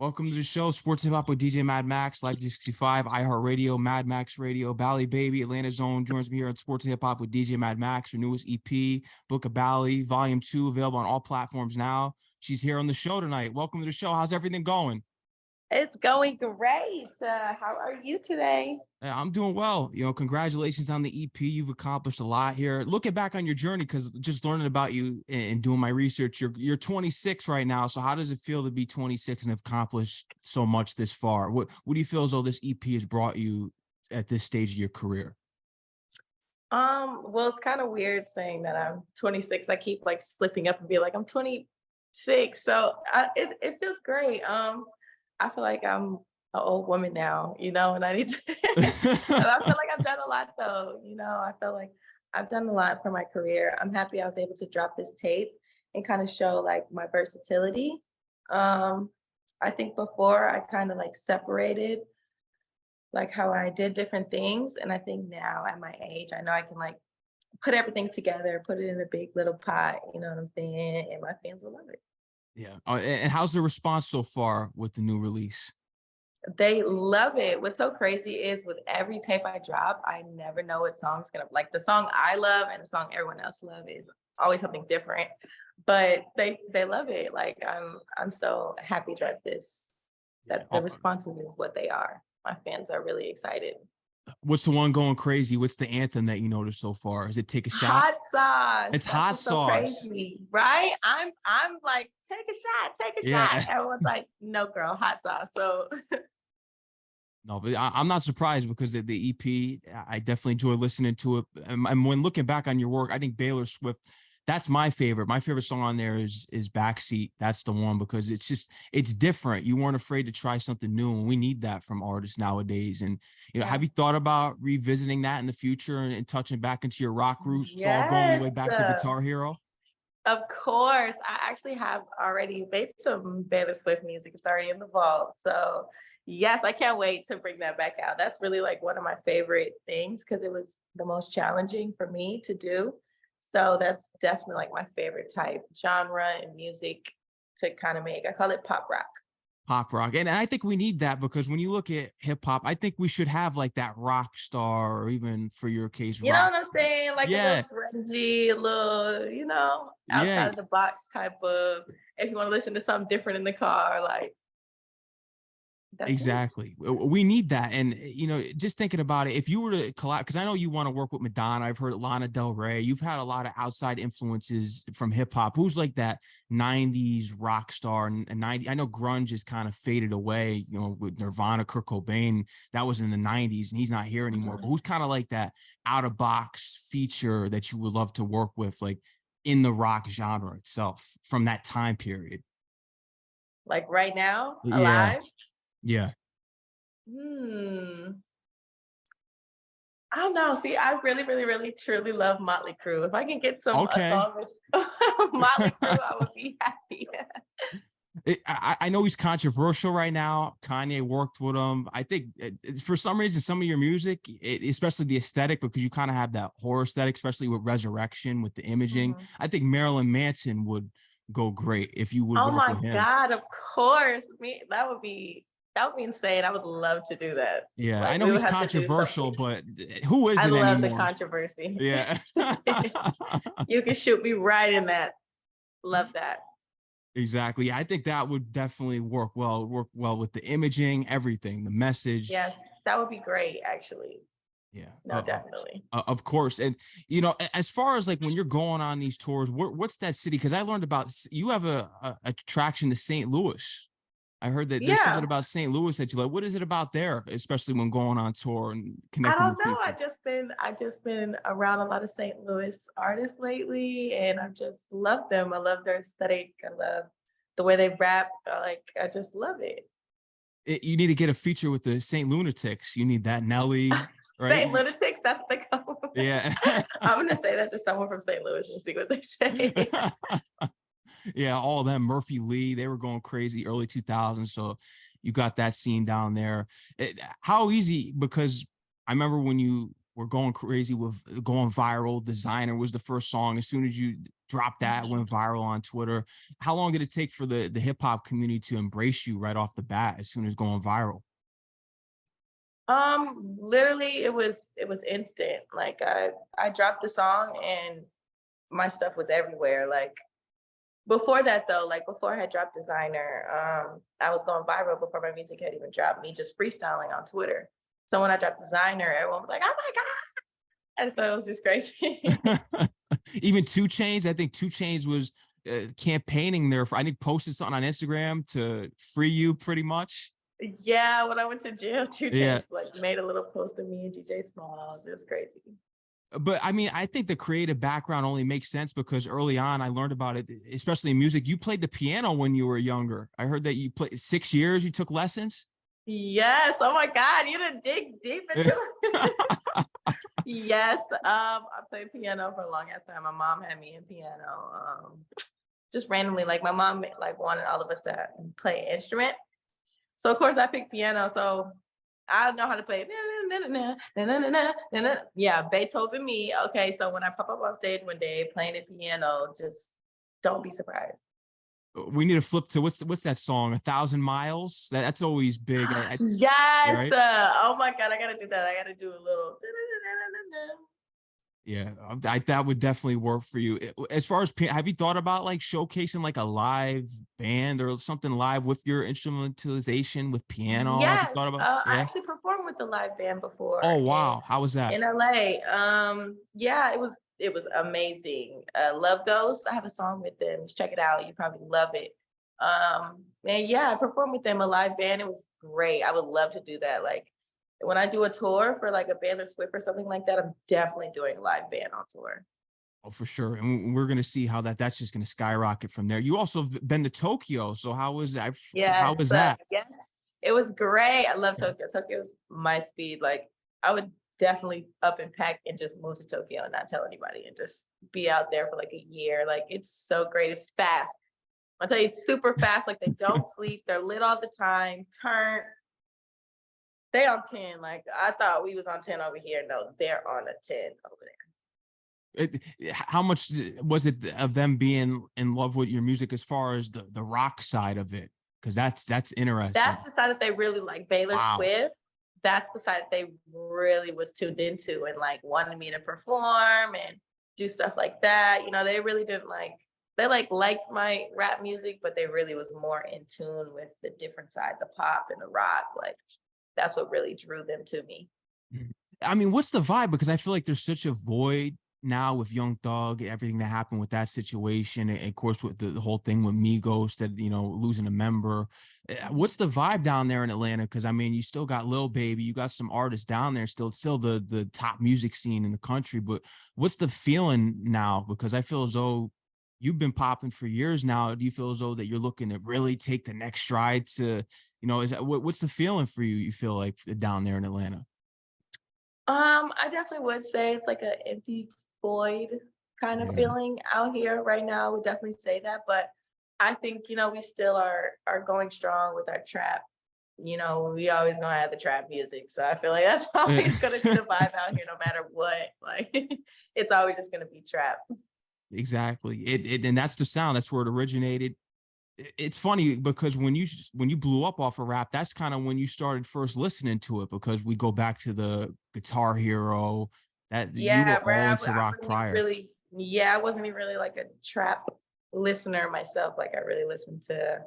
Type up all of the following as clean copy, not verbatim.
Welcome to the show, Sports Hip Hop with DJ Mad Max, Live 65, iHeartRadio, Mad Max Radio, Bali Baby, Atlanta Zone joins me here on Sports Hip Hop with DJ Mad Max, her newest EP, Book of Bali, Volume 2, available on all platforms now. She's here on the show tonight. Welcome to the show. How's everything going? It's going great. How are you today? I'm doing well. Congratulations on the EP. You've accomplished a lot here. Looking back on your journey, because just learning about you and doing my research, you're 26 right now. So how does it feel to be 26 and have accomplished so much this far? What do you feel as though this EP has brought you at this stage of your career? Well, it's kind of weird saying that I'm 26. I keep like slipping up and be like, I'm 26. So it feels great. I feel like I'm an old woman now, and I need to, and I feel like I've done a lot though, I feel like I've done a lot for my career. I'm happy I was able to drop this tape and kind of show like my versatility. I think before I kind of like separated like how I did different things. And I think now at my age, I know I can like put everything together, put it in a big little pot, you know what I'm saying? And my fans will love it. Yeah. And how's the response so far with the new release? They love it. What's so crazy is with every tape I drop, I never know what song's gonna like. The song I love and the song everyone else love is always something different. But they love it. Like I'm so happy that the responses is what they are. My fans are really excited. What's the one going crazy? What's the anthem that you noticed so far? Is it Take a Shot? Hot Sauce. It's Hot Sauce. So crazy, right? I'm like, take a shot. Everyone's like, no, girl, Hot Sauce. So no, but I'm not surprised because of the EP. I definitely enjoy listening to it. And when looking back on your work, I think Baylor Swift, that's my favorite. My favorite song on there is Backseat. That's the one because it's different. You weren't afraid to try something new, and we need that from artists nowadays. And have you thought about revisiting that in the future and touching back into your rock roots? It's all going all the way back to Guitar Hero. Of course, I actually have already made some Baylor Swift music. It's already in the vault. So yes, I can't wait to bring that back out. That's really like one of my favorite things because it was the most challenging for me to do. So that's definitely like my favorite type genre and music to kind of make. I call it pop rock. Pop rock. And I think we need that because when you look at hip hop, I think we should have like that rock star or even for your case, you know what I'm saying? Like a little grungy, a little, outside of the box type of, if you want to listen to something different in the car, like. Exactly. We need that. And, just thinking about it, if you were to collab, because I know you want to work with Madonna, I've heard Lana Del Rey, you've had a lot of outside influences from hip hop. Who's like that 90s rock star and 90? I know grunge is kind of faded away, with Nirvana, Kurt Cobain, that was in the 90s and he's not here anymore. But who's kind of like that out of box feature that you would love to work with, like in the rock genre itself from that time period? Like right now, alive? Yeah. I don't know. See, I really, really, really, truly love Mötley Crüe. If I can get a song with Mötley Crüe, I would be happy. I know he's controversial right now. Kanye worked with him. I think for some reason, some of your music, especially the aesthetic, because you kind of have that horror aesthetic, especially with Resurrection, with the imaging. I think Marilyn Manson would go great if you would work with him. Oh my God, of course. That would be insane. I would love to do that. Yeah, like, I know he's controversial, but who isn't anymore? I love the controversy. Yeah. You can shoot me right in that. Love that. Exactly. I think that would definitely work well with the imaging, everything, the message. Yes, that would be great, actually. Yeah. No, definitely. Of course. And, as far as like when you're going on these tours, what's that city? Because I learned about, you have a attraction to St. Louis. I heard that there's something about St. Louis that you like. What is it about there, especially when going on tour and connecting with people? I just been around a lot of St. Louis artists lately, and I just love them. I love their aesthetic. I love the way they rap. I just love it. You need to get a feature with the St. Lunatics. You need that Nelly. Right? St. Lunatics, that's the code. Yeah. I'm gonna say that to someone from St. Louis and see what they say. Yeah, all of them, Murphy Lee, they were going crazy early 2000s. So you got that scene down there. How easy, because I remember when you were going crazy with going viral. Designer was the first song. As soon as you dropped that, it went viral on Twitter. How long did it take for the hip hop community to embrace you right off the bat as soon as going viral? Literally it was instant. Like I dropped the song and my stuff was everywhere. Like before that though, like before I had dropped Designer, I was going viral before my music had even dropped, me just freestyling on Twitter. So when I dropped Designer, everyone was like, "Oh my God." And so it was just crazy. Even Two Chains, I think Two Chains was campaigning there for, I think posted something on Instagram to free you pretty much. Yeah, when I went to jail, Two Yeah. Chains like made a little post of me and DJ Smalls. It was crazy. But I mean, I think the creative background only makes sense because early on I learned about it, especially in music. You played the piano when you were younger. I heard that you played 6 years, you took lessons. Yes. Oh my God, you didn't dig deep into it. Yes. I played piano for a long ass time. My mom had me in piano. Just randomly, like my mom like wanted all of us to play an instrument. So of course I picked piano. So I know how to play. Yeah, Beethoven me. Okay, so when I pop up on stage one day playing the piano, just don't be surprised. We need to flip to what's that song? 1,000 Miles. That's always big. Yes. Right. Oh my God, I gotta do that. I gotta do a little. Yeah, that would definitely work for you. As far as have you thought about like showcasing like a live band or something live with your instrumentalization with piano? Have you Yes, thought about? I Yeah. actually performed with the live band before Oh in wow, how was that? LA. Yeah, it was amazing. Love Ghost. I have a song with them. Just check it out. You probably love it. And yeah, I performed with them a live band. It was great. I would love to do that. Like when I do a tour for like a Baylor Swift or something like that, I'm definitely doing a live band on tour. Oh, for sure. And we're gonna see how that's just gonna skyrocket from there. You also have been to Tokyo, so how was that? How Yes, was that? yes, it was great. I love Tokyo. Tokyo's my speed. Like I would definitely up and pack and just move to Tokyo and not tell anybody and just be out there for like a year. Like it's so great. It's fast. I tell you, it's super fast. Like they don't sleep. They're lit all the time. They on 10. Like I thought we was on 10 over here. No, they're on a 10 over there. How much was it of them being in love with your music as far as the rock side of it? Because that's interesting. That's the side that they really like. Baylor Wow. Swift. That's the side that they really was tuned into and like wanted me to perform and do stuff like that. You know, they really didn't like they like liked my rap music, but they really was more in tune with the different side, the pop and the rock. Like that's what really drew them to me. Mhm. I mean, what's the vibe? Because I feel like there's such a void now with Young Thug, everything that happened with that situation, and of course with the whole thing with Migos that losing a member. What's the vibe down there in Atlanta? Because I mean, you still got Lil Baby, you got some artists down there still. It's still the top music scene in the country. But what's the feeling now? Because I feel as though you've been popping for years now. Do you feel as though that you're looking to really take the next stride to, is that what's the feeling for you? You feel like down there in Atlanta? I definitely would say it's like an empty void kind of Yeah. feeling out here right now. I would definitely say that, but I think we still are going strong with our trap. We always gonna have the trap music, so I feel like that's always gonna be the vibe out here, no matter what. Like it's always just gonna be trap. Exactly. And that's the sound. That's where it originated. It's funny because when you blew up off of rap, that's kind of when you started first listening to it because we go back to the Guitar Hero that you were Yeah, all right. into I rock wasn't even prior. really, yeah, I wasn't even really like a trap listener myself. Like I really listened to,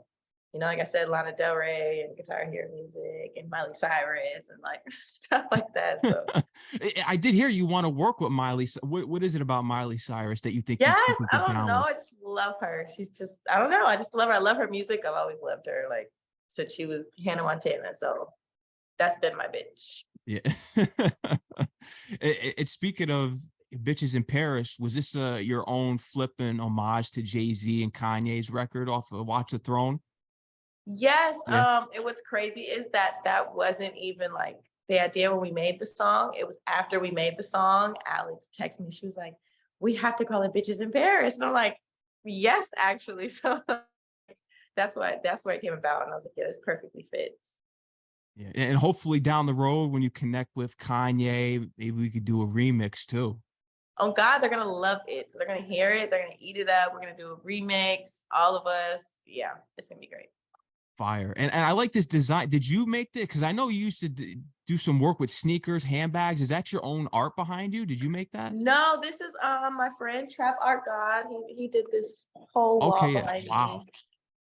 like I said, Lana Del Rey and Guitar Hero music and Miley Cyrus and like stuff like that. So I did hear you want to work with Miley. What is it about Miley Cyrus that you think you yes, could I get don't down know. with? I just love her. She's just, I don't know. I just love her. I love her music. I've always loved her. Like since she was Hannah Montana. So that's been my bitch. Yeah. It's speaking of bitches in Paris, was this your own flipping homage to Jay-Z and Kanye's record off of Watch the Throne? Yes, Yeah. and what's crazy is that that wasn't even like the idea when we made the song. It was after we made the song. Alex texted me. She was like, "We have to call it Bitches in Paris." And I'm like, "Yes, actually." So that's why that's where it came about. And I was like, "Yeah, this perfectly fits." Yeah, and hopefully down the road when you connect with Kanye, maybe we could do a remix too. Oh God, they're gonna love it. So they're gonna hear it, they're gonna eat it up. We're gonna do a remix, all of us. Yeah, it's gonna be great. Fire. And I like this design. Did you make that? Because I know you used to do some work with sneakers, handbags. Is that your own art behind you? Did you make that? No, this is my friend Trap Art God. He did this whole wall Okay. behind Wow. me.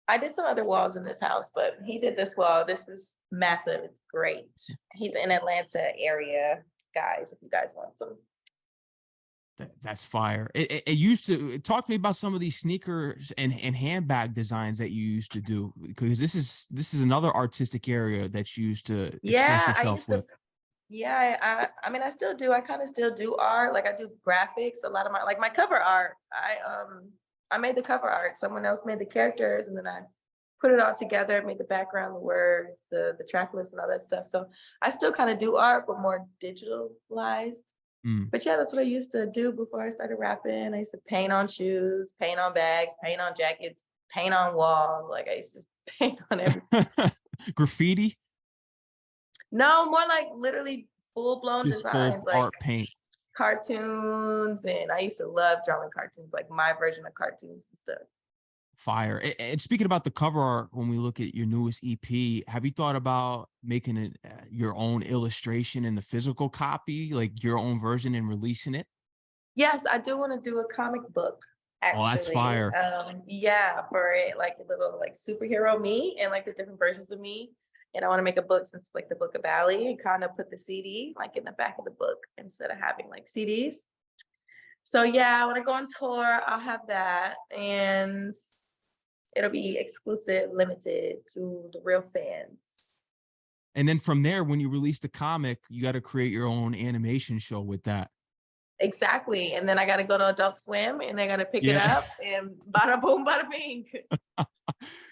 I did some other walls in this house, but he did this wall. This is massive. It's great. He's in Atlanta area, guys. If you guys want some. That's fire. It used to talk to me about some of these sneakers and handbag designs that you used to do, because this is another artistic area that you used to express Yeah, I yourself used to. with. Yeah, I mean, I still do. I kind of still do art. Like I do graphics. A lot of my cover art. I made the cover art. Someone else made the characters, and then I put it all together. Made the background, the words, the track list, and all that stuff. So I still kind of do art, but more digitalized. Mm. But yeah, that's what I used to do before I started rapping. I used to paint on shoes, paint on bags, paint on jackets, paint on walls. Like I used to just paint on everything. Graffiti, No, more like literally full blown just full designs, like art paint. cartoons. And I used to love drawing cartoons, like my version of cartoons and stuff. Fire. And speaking about the cover art, when we look at your newest EP, have you thought about making it your own illustration in the physical copy, like your own version, and releasing it? Yes, I do want to do a comic book Oh, that's actually. fire. Yeah, for it, like a little like superhero me and like the different versions of me. And I want to make a book since it's like the Book of Bali and kind of put the CD like in the back of the book instead of having like CDs. So yeah, when I go on tour, I'll have that and it'll be exclusive, limited to the real fans. And then from there, when you release the comic, you got to create your own animation show with that. Exactly. And then I got to go to Adult Swim and they got to pick it Yeah. up and bada boom, bada bing.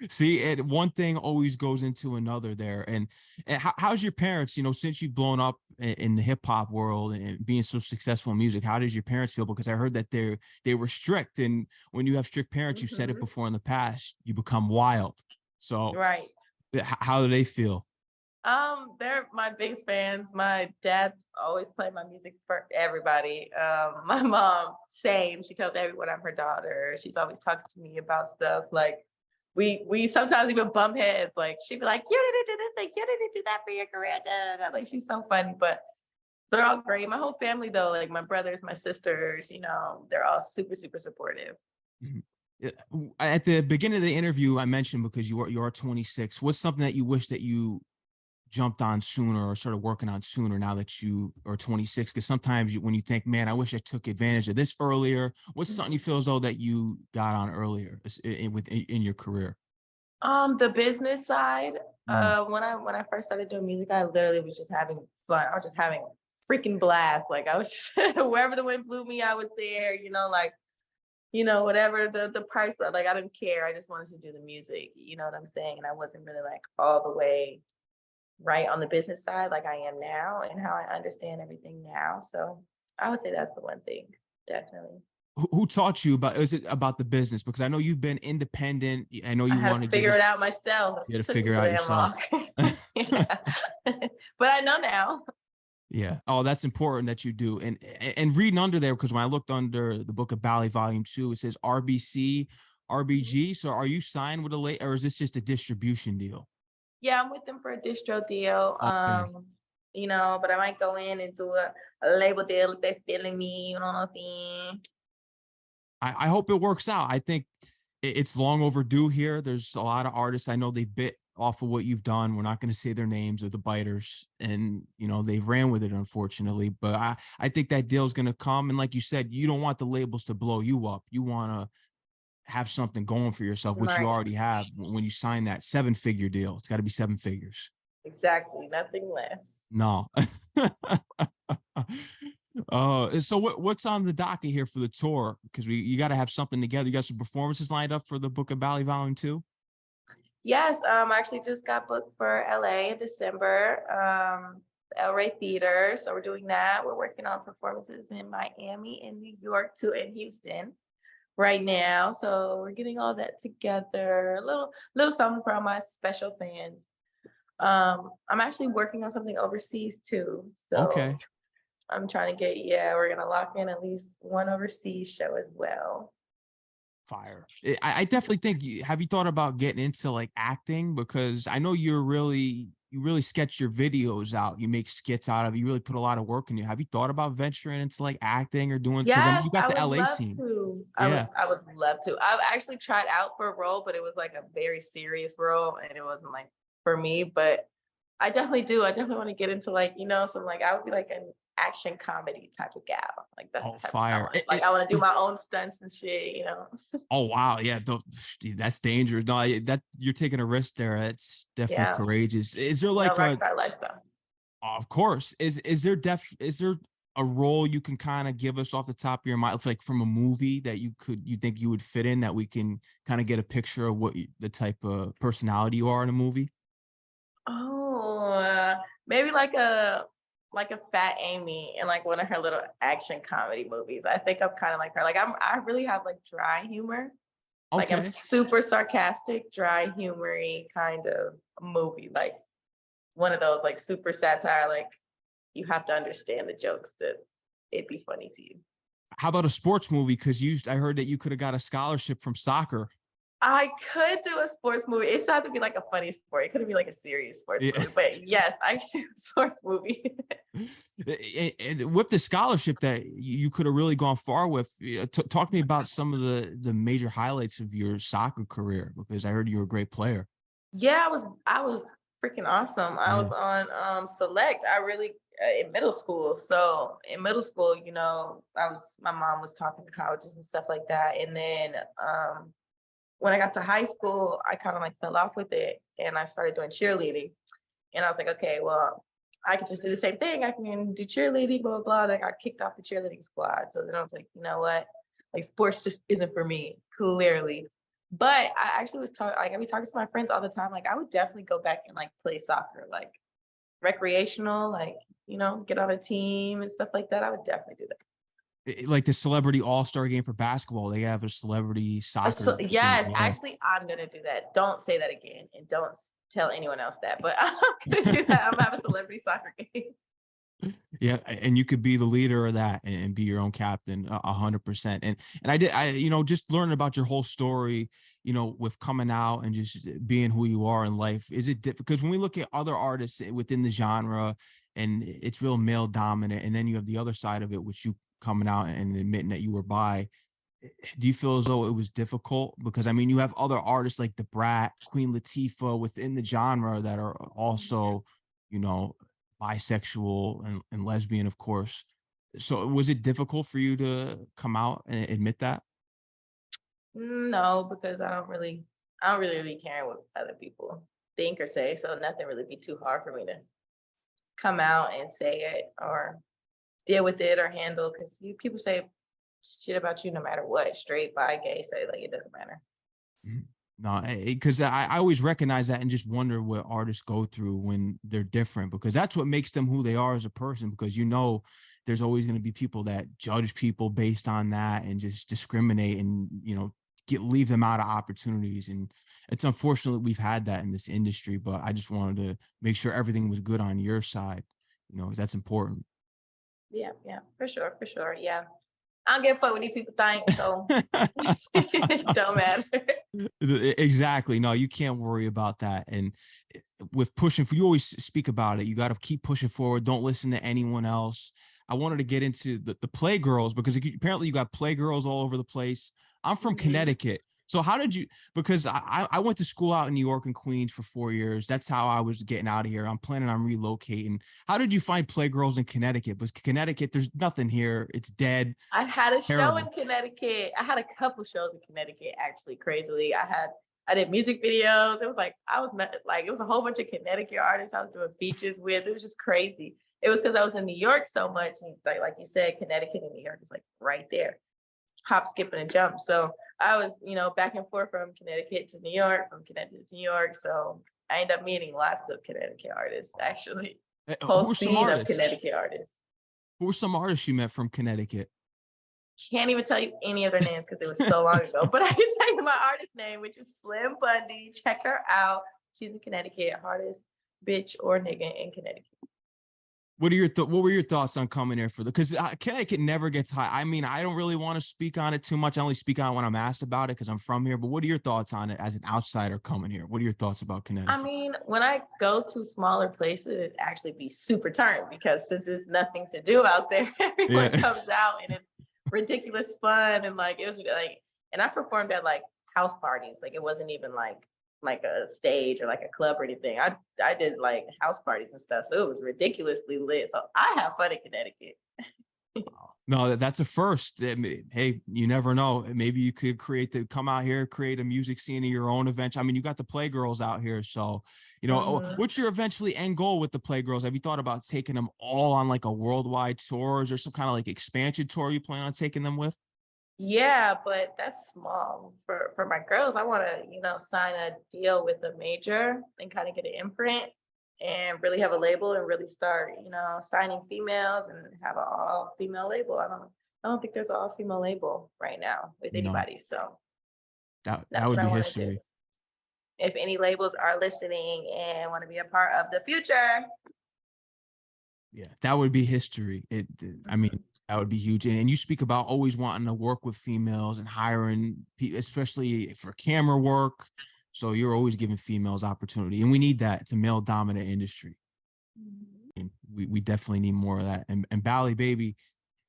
See, and one thing always goes into another there. And how's your parents, since you've blown up in the hip hop world and being so successful in music, how does your parents feel? Because I heard that they were strict. And when you have strict parents, you've said it Mhm. before in the past, you become wild. So Right. how do they feel? They're my biggest fans. My dad's always playing my music for everybody. My mom, same. She tells everyone I'm her daughter. She's always talking to me about stuff. Like we sometimes even bump heads. Like she'd be like, "You didn't do this, like you didn't do that for your career." Da, da, da. Like she's so funny, but they're all great. My whole family though, like my brothers, my sisters, they're all super, super supportive. Mhm. At the beginning of the interview, I mentioned, because you are 26. What's something that you wish that you jumped on sooner or started working on sooner now that you are 26? Because sometimes when you think, man, I wish I took advantage of this earlier, what's something you feel as though that you got on earlier in your career? The business side, Mm. when I first started doing music, I literally was just having fun. I was just having freaking blast. Like I was just, wherever the wind blew me, I was there, like, whatever the price was, like I didn't care. I just wanted to do the music, you know what I'm saying? And I wasn't really like all the way right on the business side like I am now and how I understand everything now. So I would say that's the one thing, definitely. Who taught you about, is it about the business? Because I know you've been independent. I know I you had want to to get figure it into, out myself. That's you what had to took me figure it so out damn yourself. long. Yeah. But I know now. Yeah. Oh, that's important that you do. And reading under there, because when I looked under the Book of Bali Volume 2, it says RBC, RBG. So are you signed with a late, or is this just a distribution deal? Yeah, I'm with them for a distro deal. Okay. But I might go in and do a label deal if they're feeling me, you know what I mean? I hope it works out. I think it's long overdue here. There's a lot of artists I know they bit off of what you've done. We're not going to say their names or the biters, and they've ran with it, unfortunately. But I think that deal's going to come. And like you said, you don't want the labels to blow you up. You want to have something going for yourself, which you Right. already have when you sign that 7-figure deal. It's got to be 7 figures. Exactly. Nothing less. No. So what's on the docket here for the tour? Because you got to have something together. You got some performances lined up for the Book of Bali Volume 2? Yes, I actually just got booked for LA in December, the El Rey Theater. So we're doing that. We're working on performances in Miami and New York too, and Houston right now. So we're getting all that together. A little something for all my special fans. I'm actually working on something overseas too. So Okay. I'm trying to get, yeah, we're gonna lock in at least one overseas show as well. Fire. I definitely think have you thought about getting into like acting? Because I know you really sketch your videos out. You make skits out of it. You really put a lot of work in you. Have you thought about venturing into like acting or doing because I mean Yes, you got I the would LA love scene. to. Yeah. I would love to. I've actually tried out for a role, but it was like a very serious role and it wasn't like for me, but I definitely do. I definitely want to get into like, some like I would be like an action comedy type of gal. Like that's Oh, the type of thing I fire. want. Like I want to do my own stunts and shit. Oh wow, yeah, that's dangerous. No, that you're taking a risk there. That's definitely Yeah. courageous. Is there like Rock a star lifestyle. of course. Is there a role you can kind of give us off the top of your mind, like from a movie that you think you would fit in that we can kind of get a picture of the type of personality you are in a movie? Oh, maybe like a fat Amy in like one of her little action comedy movies. I think I'm kind of like her. Like I really have like dry humor. Like I'm Okay. super sarcastic, dry humory kind of movie. Like one of those like super satire. Like you have to understand the jokes to it be funny to you. How about a sports movie? Because I heard that you could have got a scholarship from soccer. I could do a sports movie. It doesn't have to be like a funny sport. It could be like a serious sports Yeah. movie. But yes, I can do a sports movie. And with the scholarship that you could have really gone far with, talk to me about some of the major highlights of your soccer career because I heard you were a great player. Yeah, I was freaking awesome. I was Yeah. on select. I really in middle school. So in middle school, my mom was talking to colleges and stuff like that. And then when I got to high school, I kind of like fell off with it and I started doing cheerleading. And I was like, okay, well, I could just do the same thing. I can do cheerleading, blah, blah, blah. Then I got kicked off the cheerleading squad. So then I was like, you know what? Like sports just isn't for me, clearly. But I actually was talking, like I be talking to my friends all the time. Like I would definitely go back and like play soccer, like recreational, like, get on a team and stuff like that. I would definitely do that. Like the celebrity all-star game for basketball, they have a celebrity So, soccer game. yes, Yeah. actually, I'm gonna do that. Don't say that again, and don't tell anyone else that. But I'm gonna do that. I'm gonna have a celebrity soccer game. Yeah, and you could be the leader of that and be your own captain 100%. And just learning about your whole story, with coming out and just being who you are in life. Is it because when we look at other artists within the genre and it's real male dominant, and then you have the other side of it, which you coming out and admitting that you were bi, do you feel as though it was difficult? Because I mean, you have other artists like the Brat, Queen Latifah within the genre that are also, you know, bisexual and lesbian, of course. So was it difficult for you to come out and admit that? No, because I don't really care what other people think or say. So nothing really be too hard for me to come out and say it or deal with it or handle. Because people say shit about you no matter what, straight, bi, gay, say like it doesn't matter. Mhm. No, because I always recognize that and just wonder what artists go through when they're different, because that's what makes them who they are as a person. Because there's always going to be people that judge people based on that and just discriminate and leave them out of opportunities. And it's unfortunate we've had that in this industry. But I just wanted to make sure everything was good on your side, 'cause that's important. Yeah, yeah, for sure, for sure. Yeah. I don't give a fuck what these people think, so it don't matter. Exactly. No, you can't worry about that. And with pushing for, you always speak about it. You got to keep pushing forward. Don't listen to anyone else. I wanted to get into the Playgirls because apparently you got Playgirls all over the place. I'm from Mhm. Connecticut. So how did you, because I went to school out in New York and Queens for 4 years. That's how I was getting out of here. I'm planning on relocating. How did you find Playgirls in Connecticut? Because Connecticut, there's nothing here. It's dead. I had It's a show in terrible. Connecticut. I had a couple shows in Connecticut, actually, crazily. I did music videos. It was like it was a whole bunch of Connecticut artists I was doing features with. It was just crazy. It was because I was in New York so much, and like you said, Connecticut and New York is like right there, hop, skip, and a jump. So I was, back and forth from Connecticut to New York, from Connecticut to New York. So I ended up meeting lots of Connecticut artists, actually, whole Who were some scene of artists? Connecticut artists. Who were some artists you met from Connecticut? Can't even tell you any of their names because it was so long ago. But I can tell you my artist name, which is Slim Bundy. Check her out. She's a Connecticut artist. bitch or nigga in Connecticut. What were your thoughts on coming here for because Connecticut never gets high. I mean, I don't really want to speak on it too much. I only speak on it when I'm asked about it because I'm from here. But what are your thoughts on it as an outsider coming here? What are your thoughts about Connecticut? I mean, when I go to smaller places, it actually be super turned because since there's nothing to do out there, everyone comes out and it's ridiculous fun. And like, it was like, and I performed at like house parties. Like it wasn't even like a stage or like a club or anything. I did like house parties and stuff. So it was ridiculously lit. So I have fun in Connecticut. No, that's a first. Hey, you never know. Maybe you could come out here, create a music scene of your own eventually. I mean, you got the Playgirls out here. So, you know, what's your eventually end goal with the Playgirls? Have you thought about taking them all on like a worldwide tour? Is there some kind of like expansion tour you plan on taking them with? Yeah, but that's small for my girls. I want to, you know, sign a deal with a major and kind of get an imprint and really have a label and really start, you know, signing females and have an all female label. I don't think there's an all female label right now with anybody. So that that's would what be I want to history. do. If any labels are listening and want to be a part of the future. Yeah, that would be history. I mean, that would be huge. And you speak about always wanting to work with females and hiring, especially for camera work. So you're always giving females opportunity, and we need that. It's a male dominant industry. And we definitely need more of that. And Bali Baby,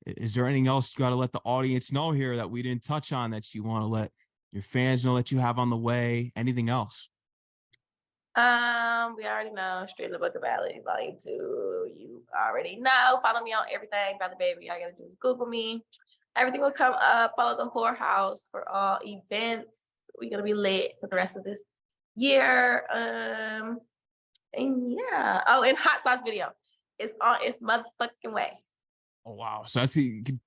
is there anything else you got to let the audience know here that we didn't touch on that you want to let your fans know that you have on the way? Anything else? We already know Straight the Book of Bali, Volume 2. You already know. Follow me on everything, Bali Baby. All you gotta do is Google me. Everything will come up. Follow the whorehouse for all events. We're gonna be lit for the rest of this year. And yeah. Oh, and Hot Sauce video. It's on its motherfucking way. Oh wow! So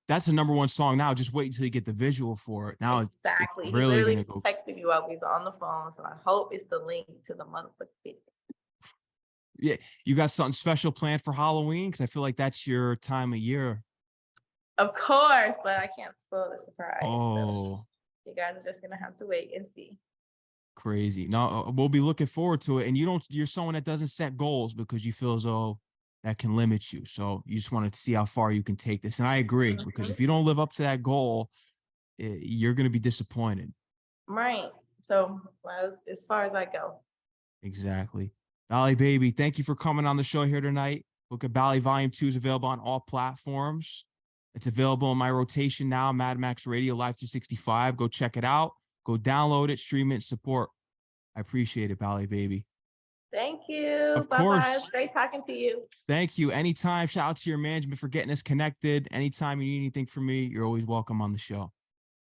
that's the number one song now. Just wait until you get the visual for it. Now exactly. It's really he literally gonna go. Texted me while he's on the phone, so I hope it's the link to the motherfucking video. Yeah, you got something special planned for Halloween? Because I feel like that's your time of year. Of course, but I can't spoil the surprise. Oh, so you guys are just gonna have to wait and see. Crazy. No, we'll be looking forward to it. And you're someone that doesn't set goals because you feel as though that can limit you. So you just wanted to see how far you can take this. And I agree, because if you don't live up to that goal, you're going to be disappointed. Right. So as far as I go. Exactly. Bali Baby, thank you for coming on the show here tonight. Book of Bali Volume 2 is available on all platforms. It's available in my rotation now, Mad Max Radio Live 365. Go check it out. Go download it, stream it, support. I appreciate it, Bali Baby. Thank you. Of course. Bye-bye. It's great talking to you. Thank you. Anytime. Shout out to your management for getting us connected. Anytime you need anything from me, you're always welcome on the show.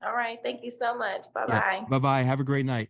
All right. Thank you so much. Bye-bye. Yeah. Bye-bye. Have a great night.